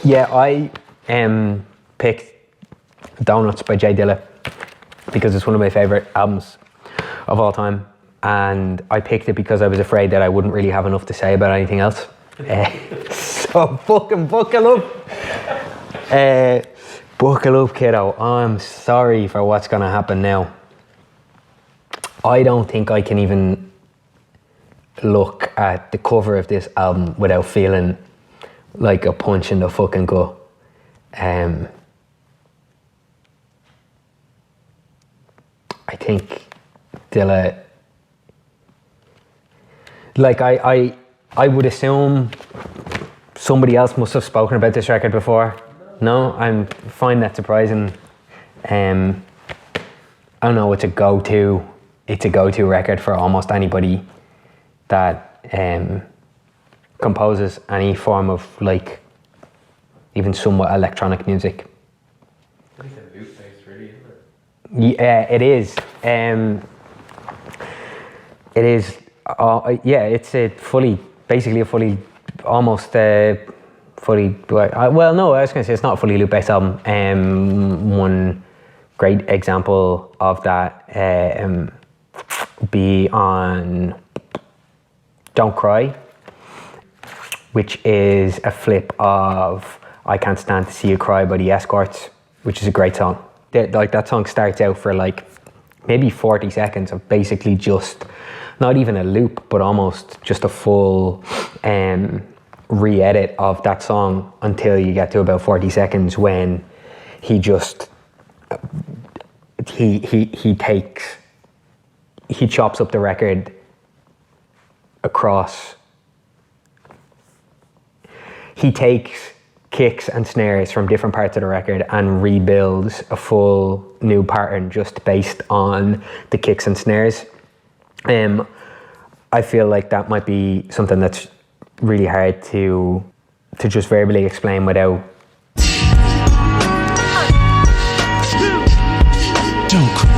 Yeah, I picked Donuts by J-Dilla because it's one of my favourite albums of all time. And I picked it because I was afraid that I wouldn't really have enough to say about anything else. So fucking buckle up. Buckle up, kiddo. I'm sorry for what's going to happen now. I don't think I can even look at the cover of this album without feeling like a punch in the fucking gut. I think Dilla, like I would assume somebody else must have spoken about this record before. No, I find that surprising. I don't know, it's a go-to record for almost anybody that composes any form of like even somewhat electronic music. I think it's loop-based, really, isn't it? Yeah, it is. It is. Yeah, it's almost fully. Well, no, I was going to say it's not a fully loop-based album. One great example of that be on "Don't Cry," which is a flip of "I Can't Stand to See You Cry" by the Escorts, which is a great song. That song starts out for like maybe 40 seconds of basically just not even a loop, but almost just a full re-edit of that song until you get to about 40 seconds when he just he chops up the record across. He takes kicks and snares from different parts of the record and rebuilds a full new pattern just based on the kicks and snares. I feel like that might be something that's really hard to just verbally explain without. Don't cry.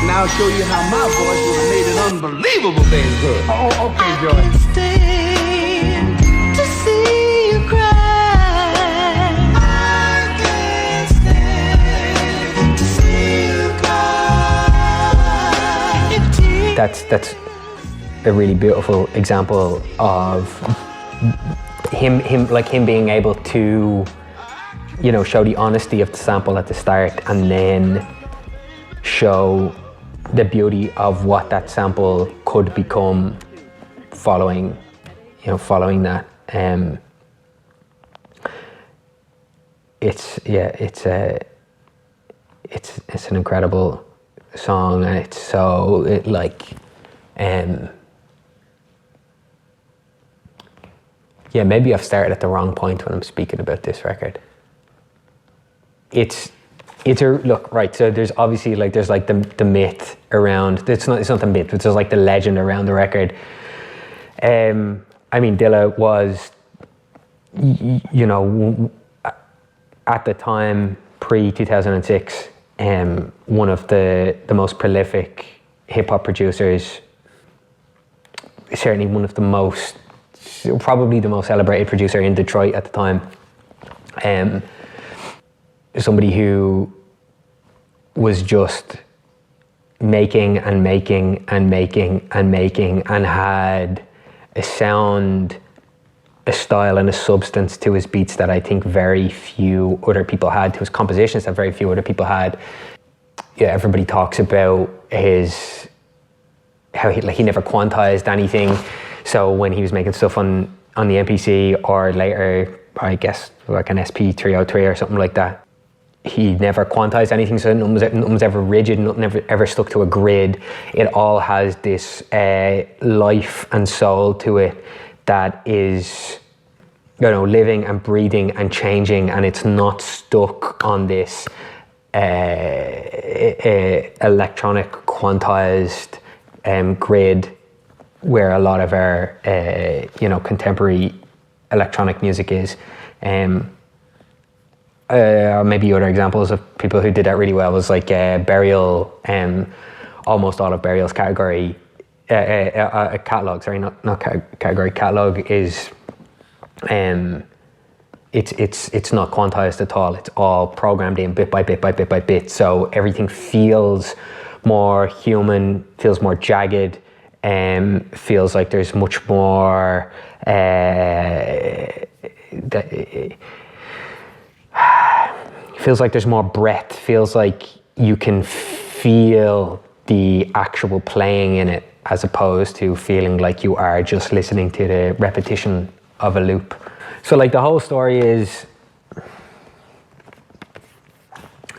I'll show you how my voice would have made an unbelievable thing good. Oh, okay, Joy. I can't stand to see you cry. I can't stand to see you cry. That's a really beautiful example of him being able to, show the honesty of the sample at the start and then show the beauty of what that sample could become following that. It's an incredible song, and it's so maybe I've started at the wrong point when I'm speaking about this record. It's so there's obviously there's the myth around, it's not the myth, but there's the legend around the record. Dilla was, at the time, pre-2006, one of the most prolific hip-hop producers, certainly probably the most celebrated producer in Detroit at the time. Somebody who was just making and had a sound, a style and a substance to his beats that I think very few other people had, to his compositions that very few other people had. Yeah, everybody talks about how he never quantized anything. So when he was making stuff on the MPC or later, I guess like an SP303 or something like that, he never quantized anything, so nothing was ever rigid, nothing ever stuck to a grid. It all has this life and soul to it that is, living and breathing and changing, and it's not stuck on this electronic quantized grid where a lot of our contemporary electronic music is. Maybe other examples of people who did that really well was Burial. Almost all of Burial's category a catalog. Sorry, not category. Catalog is, it's not quantized at all. It's all programmed in bit by bit by bit by bit. So everything feels more human, feels more jagged, feels like there's much more. Feels like there's more breadth. Feels like you can feel the actual playing in it, as opposed to feeling like you are just listening to the repetition of a loop. So like the whole story is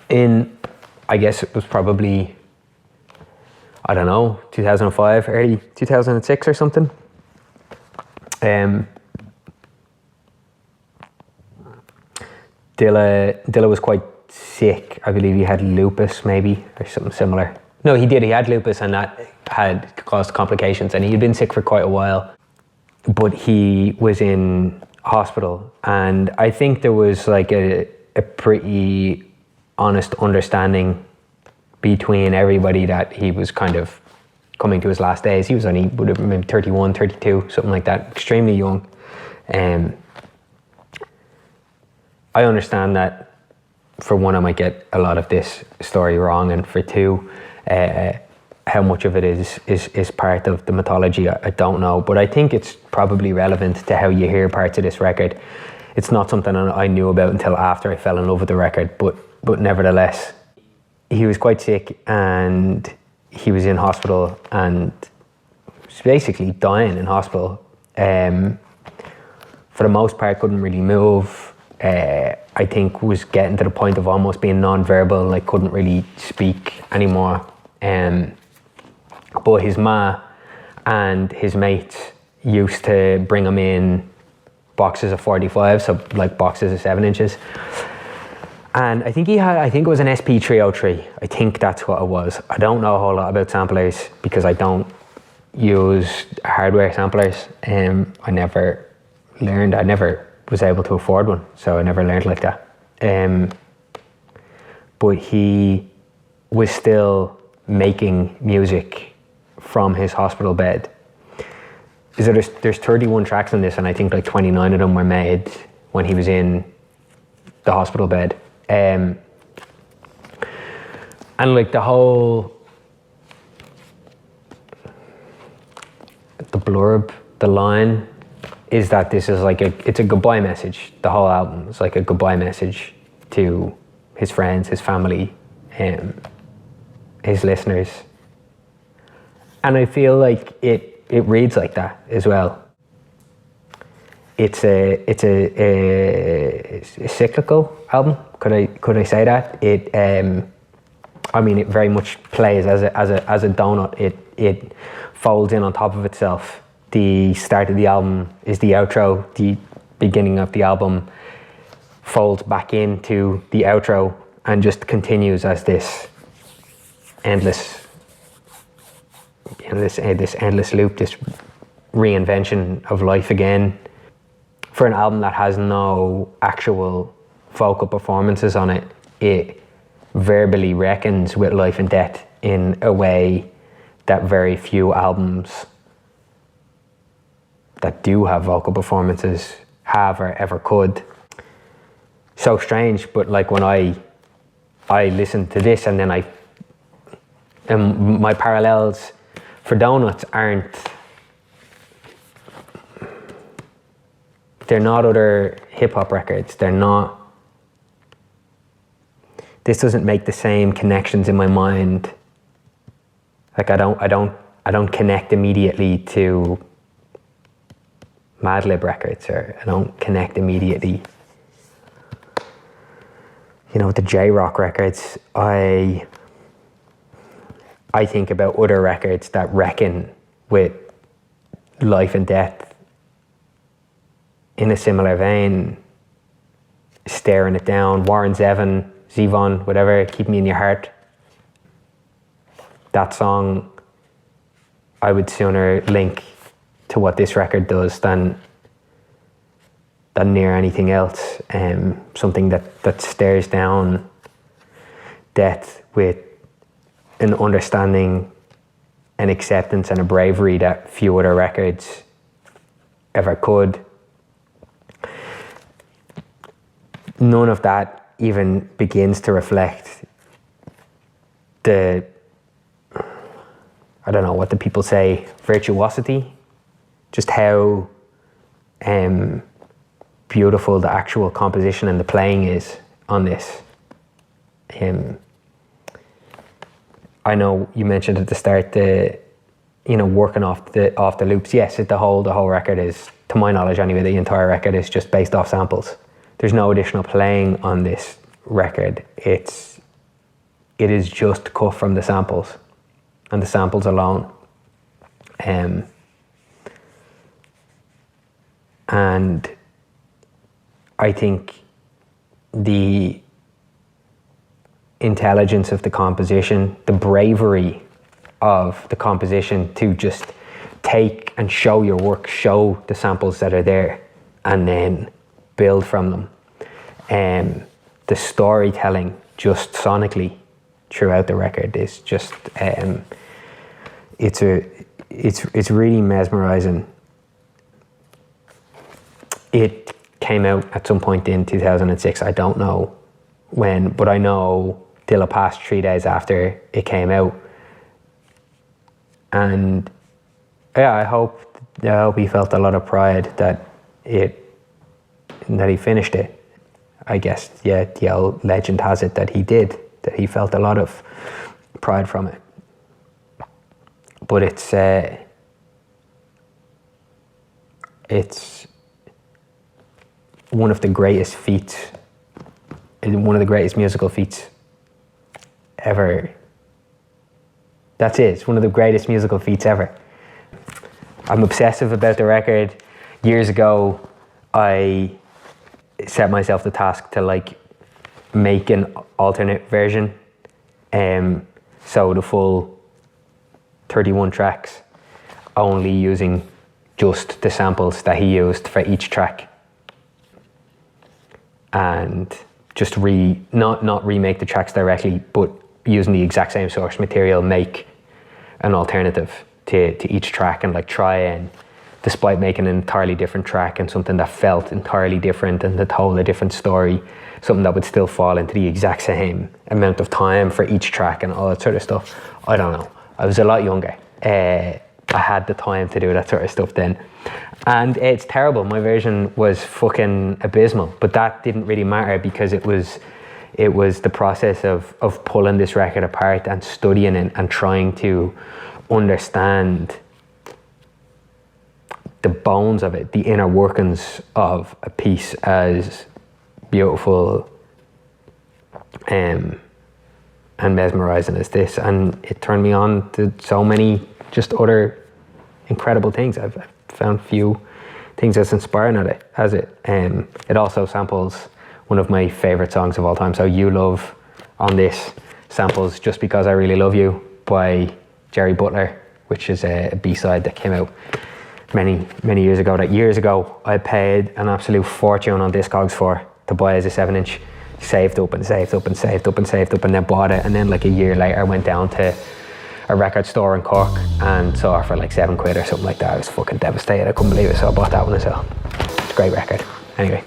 in, I guess it was probably, I don't know, 2005, early 2006 or something. Dilla was quite sick. I believe he had lupus maybe, or something similar. No, he did. He had lupus, and that had caused complications, and he had been sick for quite a while. But he was in hospital, and I think there was like a pretty honest understanding between everybody that he was kind of coming to his last days. He was only, would have been maybe 31, 32, something like that, extremely young. I understand that for one, I might get a lot of this story wrong, and for two, how much of it is part of the mythology, I don't know, but I think it's probably relevant to how you hear parts of this record. It's not something I knew about until after I fell in love with the record, but nevertheless, he was quite sick and he was in hospital and was basically dying in hospital. For the most part, couldn't really move. I think was getting to the point of almost being non-verbal, like couldn't really speak anymore. But his ma and his mates used to bring him in boxes of 45, so like boxes of 7 inches. And I think it was an SP303. I think that's what it was. I don't know a whole lot about samplers because I don't use hardware samplers. I never was able to afford one, so I never learned like that. But he was still making music from his hospital bed. So there's 31 tracks on this, and I think like 29 of them were made when he was in the hospital bed. And like the blurb, the line is that this is like it's a goodbye message. The whole album is like a goodbye message to his friends, his family, his listeners. And I feel like it reads like that as well. It's a cyclical album. Could I say that? It very much plays as a donut. It folds in on top of itself. The start of the album is the outro. The beginning of the album folds back into the outro and just continues as this endless loop, this reinvention of life again. For an album that has no actual vocal performances on it, it verbally reckons with life and death in a way that very few albums that do have vocal performances have or ever could. So strange, but like when I listen to this and then my parallels for Donuts they're not other hip-hop records. This doesn't make the same connections in my mind. Like I don't connect immediately to Madlib records, or I don't connect immediately, with the J-Rock records. I think about other records that reckon with life and death in a similar vein. Staring It Down, Warren Zevon, whatever, Keep Me in Your Heart. That song I would sooner link to what this record does than near anything else. Something that stares down death with an understanding an acceptance and a bravery that few other records ever could. None of that even begins to reflect the, I don't know what the people say, virtuosity, just how beautiful the actual composition and the playing is on this. I know you mentioned at the start working off the loops. Yes, the whole record is, to my knowledge anyway, the entire record is just based off samples. There's no additional playing on this record. It is just cut from the samples, and the samples alone. And I think the intelligence of the composition, the bravery of the composition to just take and show your work, show the samples that are there, and then build from them. The storytelling just sonically throughout the record is just it's really mesmerizing. It came out at some point in 2006. I don't know when, but I know Dilla passed 3 days after it came out. And yeah, I hope he felt a lot of pride that he finished it. I guess, yeah, the old legend has it that he did, that he felt a lot of pride from it. But it's one of the greatest feats, one of the greatest musical feats ever. That's it, it's one of the greatest musical feats ever. I'm obsessive about the record. Years ago, I set myself the task to make an alternate version. So the full 31 tracks, only using just the samples that he used for each track. And just not remake the tracks directly, but using the exact same source material, make an alternative to each track, and try and, despite making an entirely different track and something that felt entirely different and that told a different story, something that would still fall into the exact same amount of time for each track and all that sort of stuff. I don't know. I was a lot younger. I had the time to do that sort of stuff then. And it's terrible. My version was fucking abysmal, but that didn't really matter because it was the process of pulling this record apart and studying it and trying to understand the bones of it, the inner workings of a piece as beautiful and mesmerizing as this. And it turned me on to so many just other incredible things. I've found few things as inspiring as it. It also samples one of my favorite songs of all time. So You Love on this samples Just Because I Really Love You by Jerry Butler, which is a B-side that came out many years ago. That years ago I paid an absolute fortune on Discogs for, to buy as a 7-inch. Saved up and then bought it, and then a year later I went down to a record store in Cork and saw it for £7 or something like that. I was fucking devastated. I couldn't believe it, so I bought that one as well. It's a great record. Anyway.